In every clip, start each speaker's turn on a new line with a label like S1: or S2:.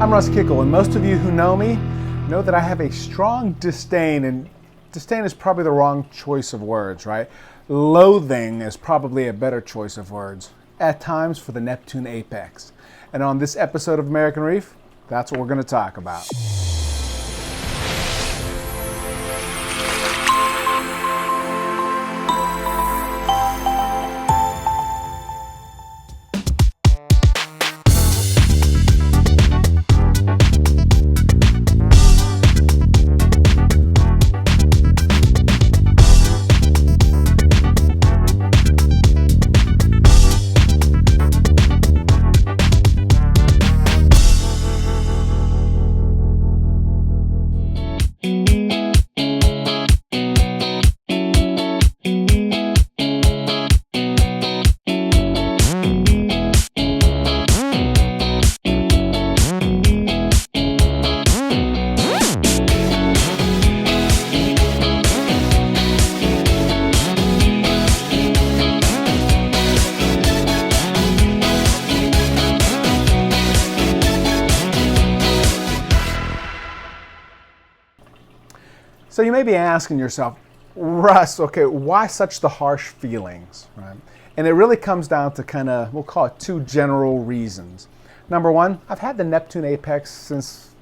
S1: I'm Russ Kickle, and most of you who know me know that I have a strong disdain, and disdain is probably the wrong choice of words, right? Loathing is probably a better choice of words, at times, for the Neptune apex. And on this episode of American Reef, that's what we're going to talk about. So you may be asking yourself, Russ, okay, why such the harsh feelings, right? And it really comes down to we'll call it two general reasons. Number one, I've had the Neptune apex since,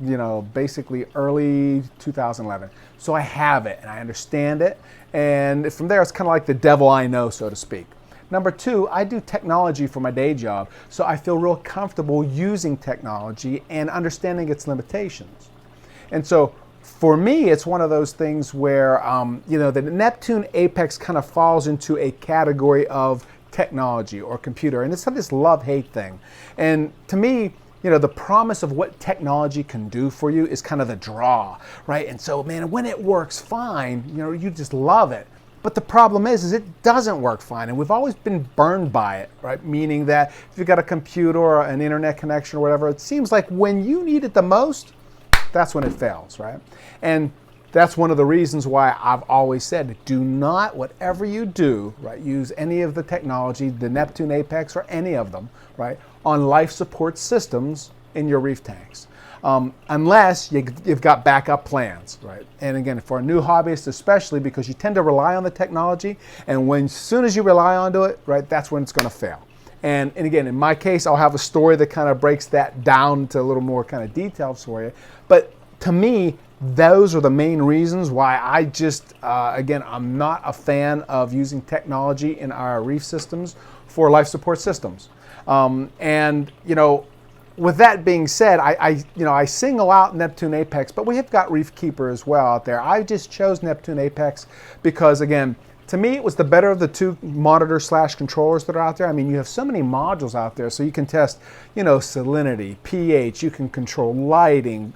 S1: basically early 2011. So I have it and I understand it. And from there, it's kind of like the devil I know, so to speak. Number two, I do technology for my day job. So I feel real comfortable using technology and understanding its limitations. And so for me, it's one of those things where, the Neptune apex kind of falls into a category of technology or computer. And it's this love-hate thing. And to me, the promise of what technology can do for you is kind of the draw, right? And so, man, when it works fine, you just love it. But the problem is it doesn't work fine. And we've always been burned by it, right? Meaning that if you've got a computer or an internet connection or whatever, it seems like when you need it the most, that's when it fails, right? And that's one of the reasons why I've always said, do not, whatever you do, right, use any of the technology, the Neptune apex or any of them, right, on life support systems in your reef tanks. Unless you've got backup plans, right? And again, for a new hobbyist especially, because you tend to rely on the technology, and as soon as you rely onto it, right, that's when it's going to fail. And again, in my case, I'll have a story that kind of breaks that down to a little more kind of details for you. But to me, those are the main reasons why I just, I'm not a fan of using technology in our reef systems for life support systems. With that being said, I single out Neptune apex, but we have got Reef Keeper as well out there. I just chose Neptune apex because, again, to me, it was the better of the two monitor/controllers that are out there. I mean, you have so many modules out there, so you can test, salinity, pH, you can control lighting,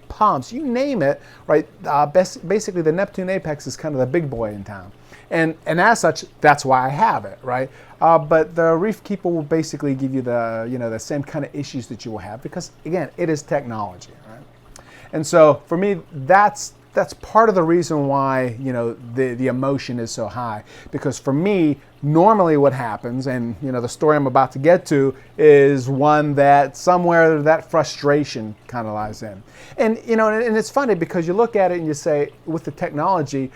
S1: pumps, you name it, right? Basically, the Neptune apex is kind of the big boy in town. And as such, that's why I have it, right? But the Reef Keeper will basically give you the same kind of issues that you will have because, again, it is technology, right? And so for me, that's part of the reason why, the emotion is so high. Because for me, normally what happens, and, the story I'm about to get to is one that somewhere that frustration kind of lies in. And, and it's funny because you look at it and you say, with the technology,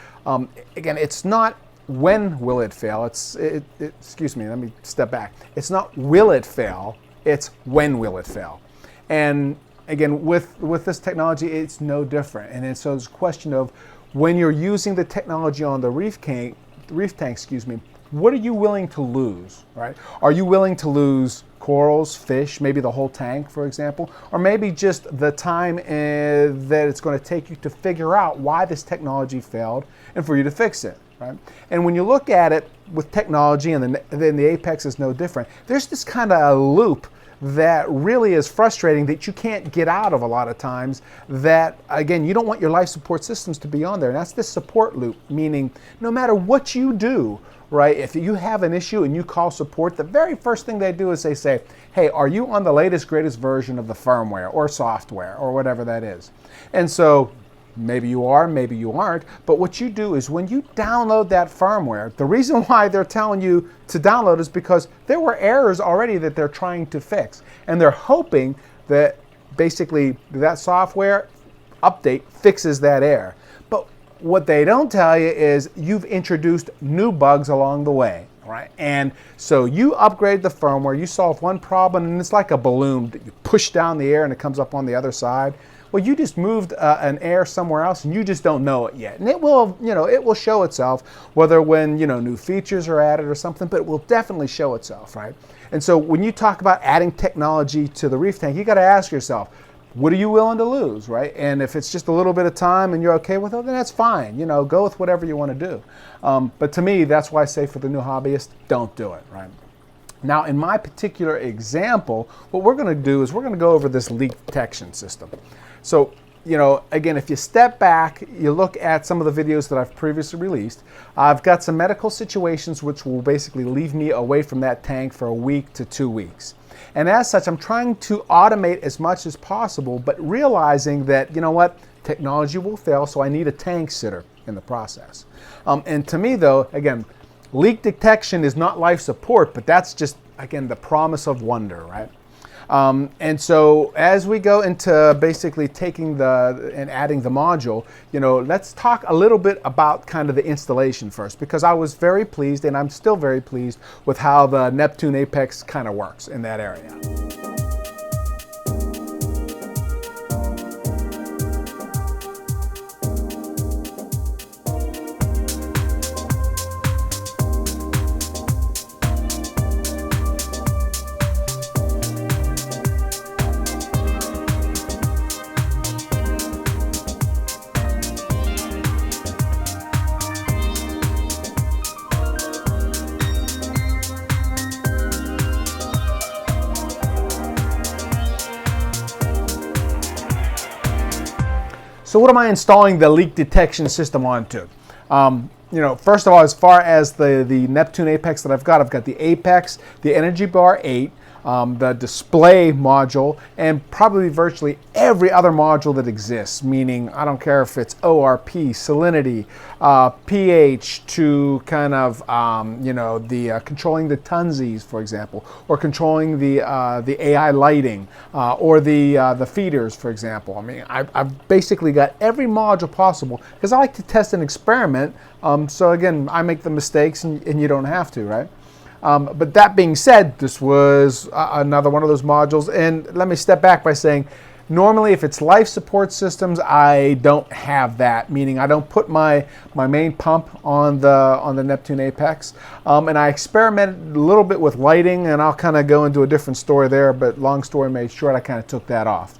S1: again, it's not when will it fail. Excuse me, let me step back. It's not will it fail, it's when will it fail. And again, with this technology, it's no different. And so it's a question of when you're using the technology on the reef tank, what are you willing to lose, right? Are you willing to lose corals, fish, maybe the whole tank, for example, or maybe just the time that it's going to take you to figure out why this technology failed and for you to fix it, right? And when you look at it with technology, and then the apex is no different, there's this kind of a loop that really is frustrating that you can't get out of a lot of times, that, again, you don't want your life support systems to be on there. And that's this support loop, meaning no matter what you do, right, if you have an issue and you call support, the very first thing they do is they say, hey, are you on the latest, greatest version of the firmware or software or whatever that is? And so maybe you are, maybe you aren't, but what you do is when you download that firmware, the reason why they're telling you to download is because there were errors already that they're trying to fix. And they're hoping that basically that software update fixes that error. But what they don't tell you is you've introduced new bugs along the way, right? And so you upgrade the firmware, you solve one problem, and it's like a balloon that you push down the air and it comes up on the other side. Well, you just moved an air somewhere else, and you just don't know it yet. And it will, it will show itself, whether when, new features are added or something, but it will definitely show itself, right? And so when you talk about adding technology to the reef tank, you got to ask yourself, what are you willing to lose, right? And if it's just a little bit of time and you're okay with it, then that's fine. Go with whatever you want to do. But to me, that's why I say for the new hobbyist, don't do it, right? Now, in my particular example, what we're going to do is we're going to go over this leak detection system. So, again, if you step back, you look at some of the videos that I've previously released, I've got some medical situations which will basically leave me away from that tank for a week to 2 weeks. And as such, I'm trying to automate as much as possible, but realizing that, technology will fail, so I need a tank sitter in the process. And to me, though, again, leak detection is not life support, but that's just, again, the promise of wonder, right? And so as we go into basically taking and adding the module, let's talk a little bit about kind of the installation first, because I was very pleased, and I'm still very pleased with how the Neptune Apex kind of works in that area. So what am I installing the leak detection system onto? First of all, as far as the Neptune Apex that I've got the Apex, the Energy Bar 8, the display module, and probably virtually every other module that exists, meaning I don't care if it's ORP, salinity, pH, to kind of, controlling the tunsies, for example, or controlling the AI lighting, or the feeders, for example. I mean, I've basically got every module possible because I like to test and experiment. So again, I make the mistakes and you don't have to, right? But that being said, this was another one of those modules. And let me step back by saying, normally if it's life support systems, I don't have that, meaning I don't put my main pump on the Neptune Apex. And I experimented a little bit with lighting, and I'll kind of go into a different story there, but long story made short, I kind of took that off.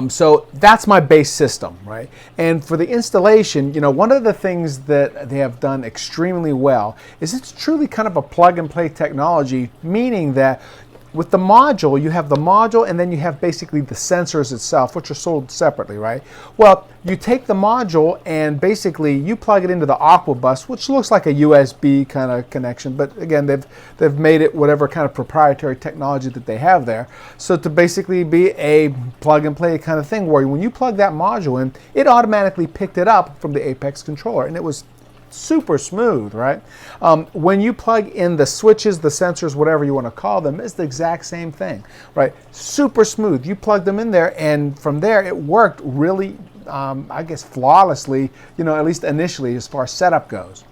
S1: So that's my base system, right? And for the installation, one of the things that they have done extremely well is it's truly kind of a plug-and-play technology, meaning that with the module, you have the module and then you have basically the sensors itself, which are sold separately, right? Well, you take the module and basically you plug it into the Aqua bus, which looks like a USB kind of connection, but again, they've made it whatever kind of proprietary technology that they have there. So to basically be a plug and play kind of thing where when you plug that module in, it automatically picked it up from the Apex controller, and it was super smooth, right? When you plug in the switches, the sensors, whatever you want to call them, it's the exact same thing, right? Super smooth. You plug them in there, and from there it worked really, I guess, flawlessly, at least initially as far as setup goes.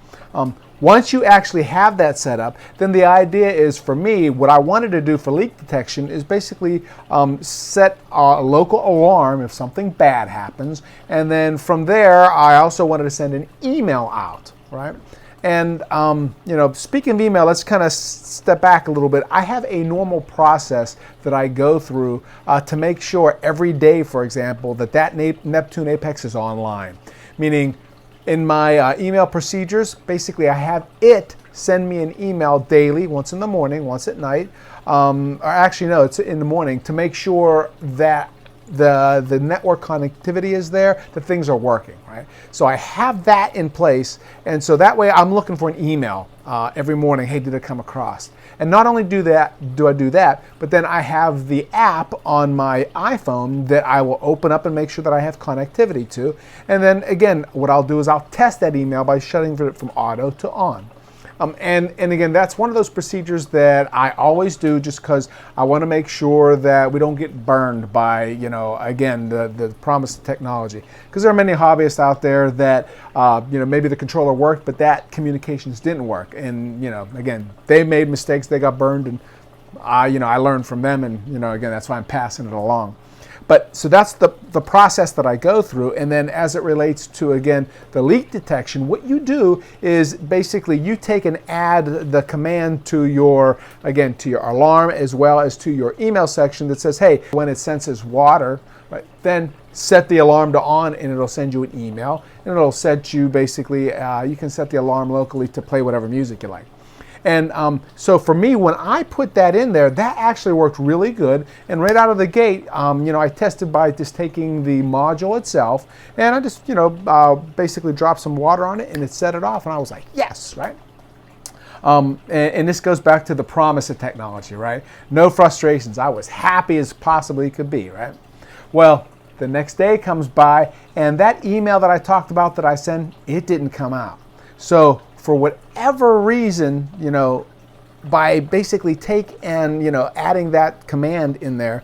S1: Once you actually have that set up, then the idea is, for me, what I wanted to do for leak detection is basically set a local alarm if something bad happens, and then from there I also wanted to send an email out, right? And speaking of email, let's kind of step back a little bit. I have a normal process that I go through to make sure every day, for example, that Neptune Apex is online, meaning in my email procedures, basically I have it send me an email daily, once in the morning, once at night, or actually no, it's in the morning, to make sure that the network connectivity is there, that things are working, right? So I have that in place, and so that way I'm looking for an email every morning. Hey, did it come across? And not only do I do that, but then I have the app on my iPhone that I will open up and make sure that I have connectivity to. And then again, what I'll do is I'll test that email by shutting it from auto to on. And again, that's one of those procedures that I always do just because I want to make sure that we don't get burned by, again, the promised technology. Because there are many hobbyists out there that, maybe the controller worked, but that communications didn't work. And, again, they made mistakes, they got burned, and I learned from them, and, again, that's why I'm passing it along. But so that's the process that I go through. And then as it relates to, again, the leak detection, what you do is basically you take and add the command to your alarm as well as to your email section that says, hey, when it senses water, right, then set the alarm to on, and it'll send you an email, and it'll set you basically, you can set the alarm locally to play whatever music you like. And so for me, when I put that in there, that actually worked really good. And right out of the gate, I tested by just taking the module itself, and I just, basically dropped some water on it, and it set it off, and I was like, yes, right? And this goes back to the promise of technology, right? No frustrations. I was happy as possibly could be, right? Well, the next day comes by, and that email that I talked about that I sent, it didn't come out. So for whatever reason, by basically adding that command in there,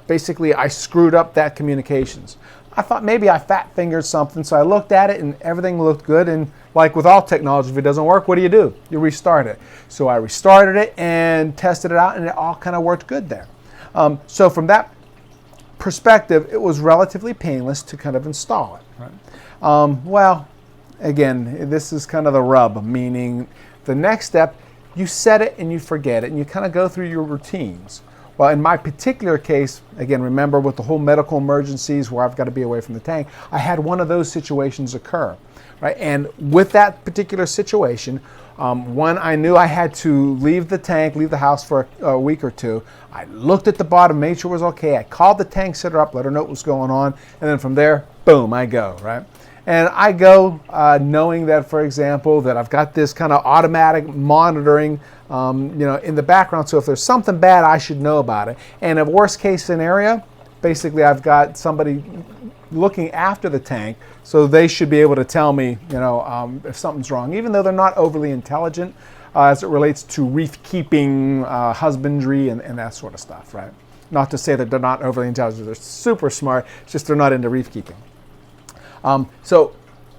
S1: basically I screwed up that communications. I thought maybe I fat fingered something, so I looked at it and everything looked good. And like with all technology, if it doesn't work, what do? You restart it. So I restarted it and tested it out, and it all kind of worked good there. So from that perspective, it was relatively painless to kind of install it. Right? Again, this is kind of the rub, meaning the next step, you set it and you forget it, and you kind of go through your routines. Well, in my particular case, again, remember with the whole medical emergencies where I've got to be away from the tank, I had one of those situations occur, right? And with that particular situation, when I knew I had to leave the house for a week or two, I looked at the bottom, made sure it was okay. I called the tank sitter up, let her know what was going on, and then from there, boom, I go, right? And I go knowing that, for example, that I've got this kind of automatic monitoring, in the background. So if there's something bad, I should know about it. And a worst case scenario, basically I've got somebody looking after the tank, so they should be able to tell me, if something's wrong, even though they're not overly intelligent as it relates to reef keeping, husbandry, and that sort of stuff, right? Not to say that they're not overly intelligent, they're super smart, it's just they're not into reef keeping. So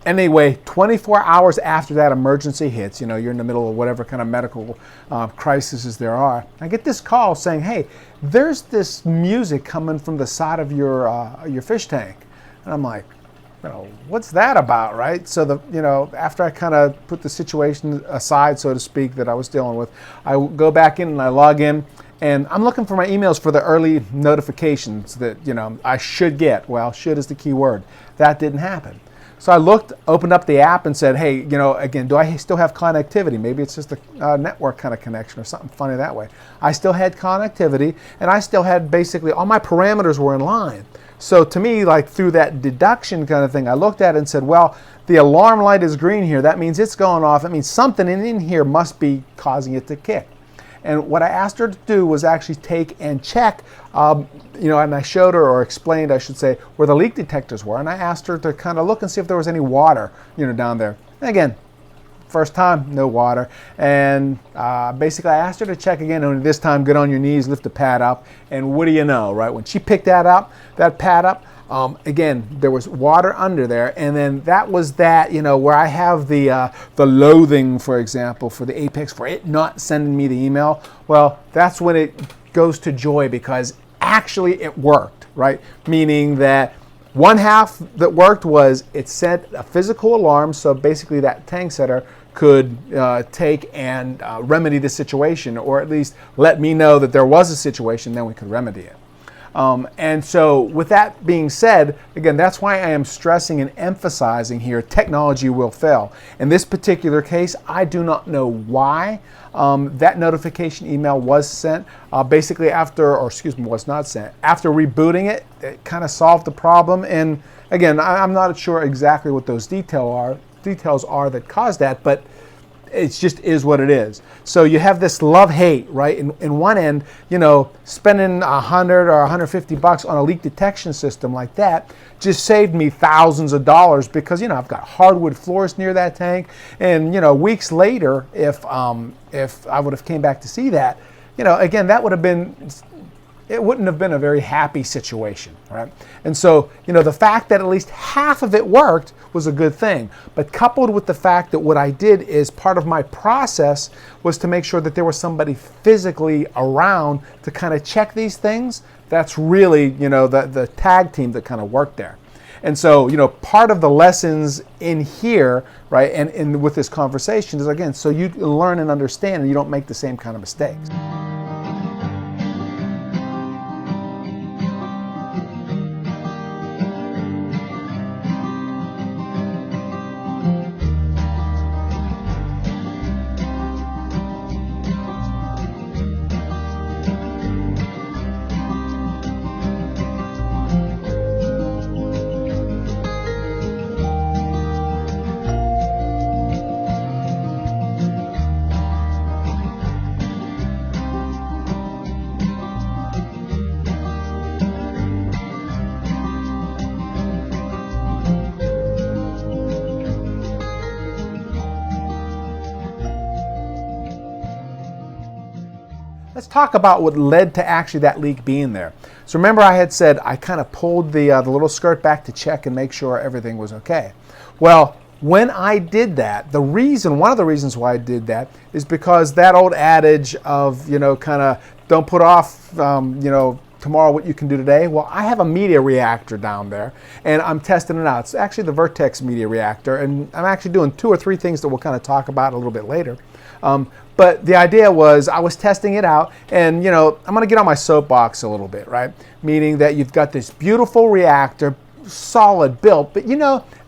S1: anyway, 24 hours after that emergency hits, you're in the middle of whatever kind of medical crises there are, I get this call saying, hey, there's this music coming from the side of your fish tank. And I'm like, what's that about, right? So after I kind of put the situation aside, so to speak, that I was dealing with, I go back in and I log in, and I'm looking for my emails for the early notifications that, I should get. Well, should is the key word. That didn't happen. So I opened up the app and said, hey, again, do I still have connectivity? Maybe it's just a network kind of connection or something funny that way. I still had connectivity, and I still had basically all my parameters were in line. So to me, like through that deduction kind of thing, I looked at it and said, well, the alarm light is green here. That means it's going off. It means something in here must be causing it to kick. And what I asked her to do was actually take and check, and I showed her, or explained, I should say, where the leak detectors were. And I asked her to kind of look and see if there was any water, down there. And again, first time, no water. And basically I asked her to check again, and this time get on your knees, lift the pad up. And what do you know, right? When she picked that pad up, again, there was water under there, and then that was that, where I have the loathing, for example, for the Apex, for it not sending me the email. Well, that's when it goes to joy, because actually it worked, right? Meaning that one half that worked was it sent a physical alarm, so basically that tank setter could take and remedy the situation, or at least let me know that there was a situation, then we could remedy it. And so with that being said, again, that's why I am stressing and emphasizing here, technology will fail. In this particular case, I do not know why that notification email was sent. Basically was not sent. After rebooting it, it kind of solved the problem. And again, I'm not sure exactly what those details are that caused that, but it just is what it is. So you have this love-hate, right? In one end, spending $100 or $150 on a leak detection system like that just saved me thousands of dollars because, I've got hardwood floors near that tank. And, weeks later, if I would have came back to see that, again, that would have been, it wouldn't have been a very happy situation, right? And so, the fact that at least half of it worked was a good thing. But coupled with the fact that what I did is part of my process was to make sure that there was somebody physically around to kind of check these things, that's really, the tag team that kind of worked there. And so, part of the lessons in here, right, and with this conversation is, again, so you learn and understand and you don't make the same kind of mistakes. Let's talk about what led to actually that leak being there. So remember I had said I kind of pulled the little skirt back to check and make sure everything was okay. Well, when I did that, one of the reasons why I did that is because that old adage of, kind of don't put off, tomorrow what you can do today. Well, I have a media reactor down there and I'm testing it out. It's actually the Vertex media reactor, and I'm actually doing 2 or 3 things that we'll kind of talk about a little bit later. But the idea was I was testing it out, and I'm going to get on my soapbox a little bit, right? Meaning that you've got this beautiful reactor, solid built, but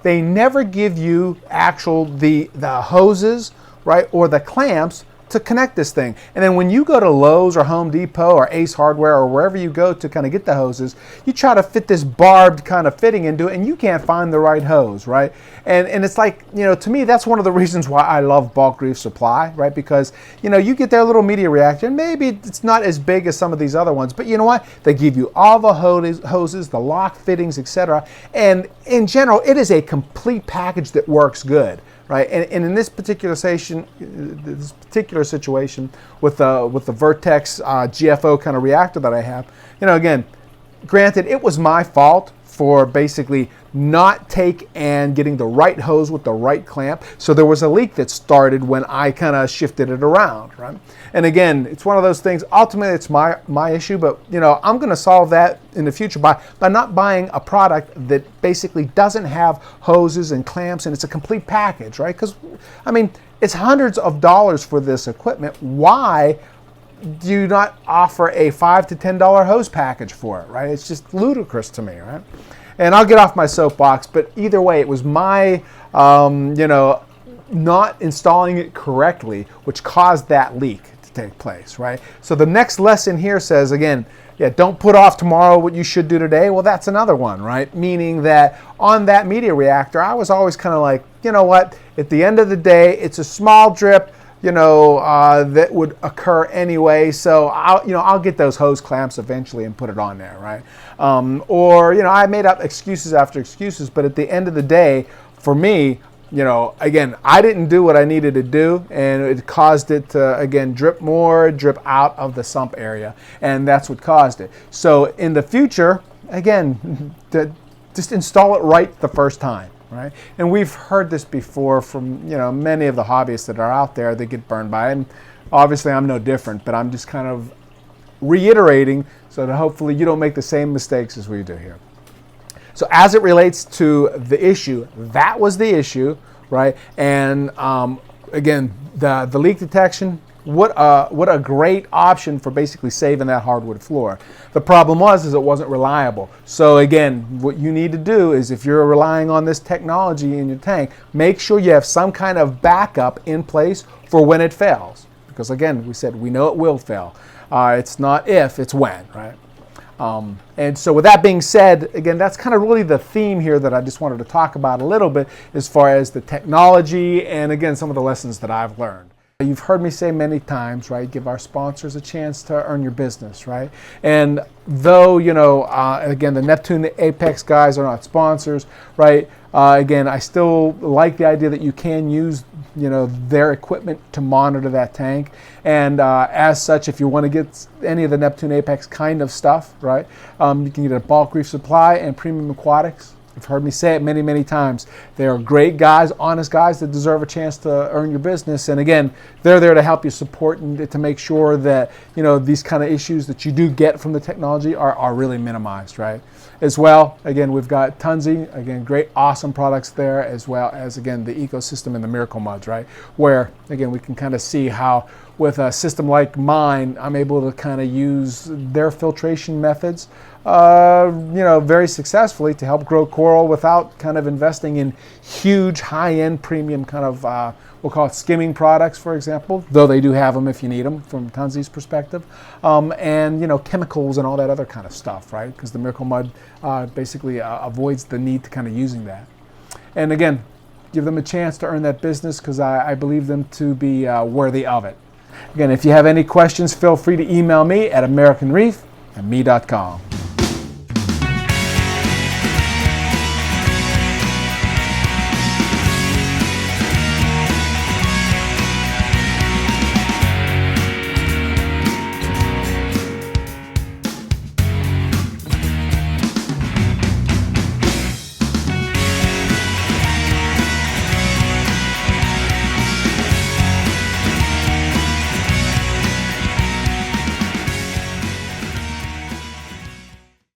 S1: they never give you the hoses, right, or the clamps to connect this thing. And then when you go to Lowe's or Home Depot or Ace Hardware or wherever you go to kind of get the hoses, you try to fit this barbed kind of fitting into it and you can't find the right hose, right? And it's like, to me, that's one of the reasons why I love Bulk Reef Supply, right? Because, you get their little media reactor, and maybe it's not as big as some of these other ones, but you know what? They give you all the hoses, the lock fittings, etc. And in general, it is a complete package that works good. Right, and in this particular situation with the Vertex GFO kind of reactor that I have, again, granted, it was my fault for basically not getting the right hose with the right clamp. So there was a leak that started when I kind of shifted it around, right? And again, it's one of those things, ultimately it's my issue, but I'm going to solve that in the future by not buying a product that basically doesn't have hoses and clamps and it's a complete package, right? Because, it's hundreds of dollars for this equipment. Why do you not offer a $5 to $10 hose package for it, right? It's just ludicrous to me, right? And I'll get off my soapbox, but either way, it was my, not installing it correctly, which caused that leak to take place, right? So the next lesson here says, again, don't put off tomorrow what you should do today. Well, that's another one, right? Meaning that on that media reactor, I was always kind of like, what? At the end of the day, it's a small drip, that would occur anyway. So I'll get those hose clamps eventually and put it on there, right? I made up excuses after excuses, but at the end of the day, for me, again, I didn't do what I needed to do, and it caused it to, again, drip out of the sump area, and that's what caused it. So in the future, again, just install it right the first time. Right? And we've heard this before from many of the hobbyists that are out there that get burned by it. And obviously I'm no different, but I'm just kind of reiterating so that hopefully you don't make the same mistakes as we do here. So as it relates to the issue, that was the issue, right? And again, the leak detection, what a great option for basically saving that hardwood floor. The problem is it wasn't reliable. So again, what you need to do is, if you're relying on this technology in your tank, make sure you have some kind of backup in place for when it fails. Because again, we said we know it will fail. It's not if, it's when, right? And so with that being said, again, that's kind of really the theme here that I just wanted to talk about a little bit as far as the technology and, again, some of the lessons that I've learned. You've heard me say many times, right, give our sponsors a chance to earn your business, right? And though, again, the Neptune Apex guys are not sponsors, right? Again, I still like the idea that you can use, their equipment to monitor that tank. And as such, if you want to get any of the Neptune Apex kind of stuff, right, you can get a Bulk Reef Supply and Premium Aquatics. You've heard me say it many, many times. They are great guys, honest guys that deserve a chance to earn your business. And again, they're there to help you support and to make sure that, these kind of issues that you do get from the technology are really minimized, right? As well, again, we've got Tunzi, again, great, awesome products there, as well as, again, the ecosystem and the Miracle Muds, right? Where, again, we can kind of see how with a system like mine, I'm able to kind of use their filtration methods, very successfully to help grow coral without kind of investing in huge, high-end, premium kind of, we'll call it skimming products, for example, though they do have them if you need them from Tunzi's perspective, and, chemicals and all that other kind of stuff, right? Because the Miracle Mud basically avoids the need to kind of using that. And again, give them a chance to earn that business because I believe them to be worthy of it. Again, if you have any questions, feel free to email me at AmericanReef@me.com.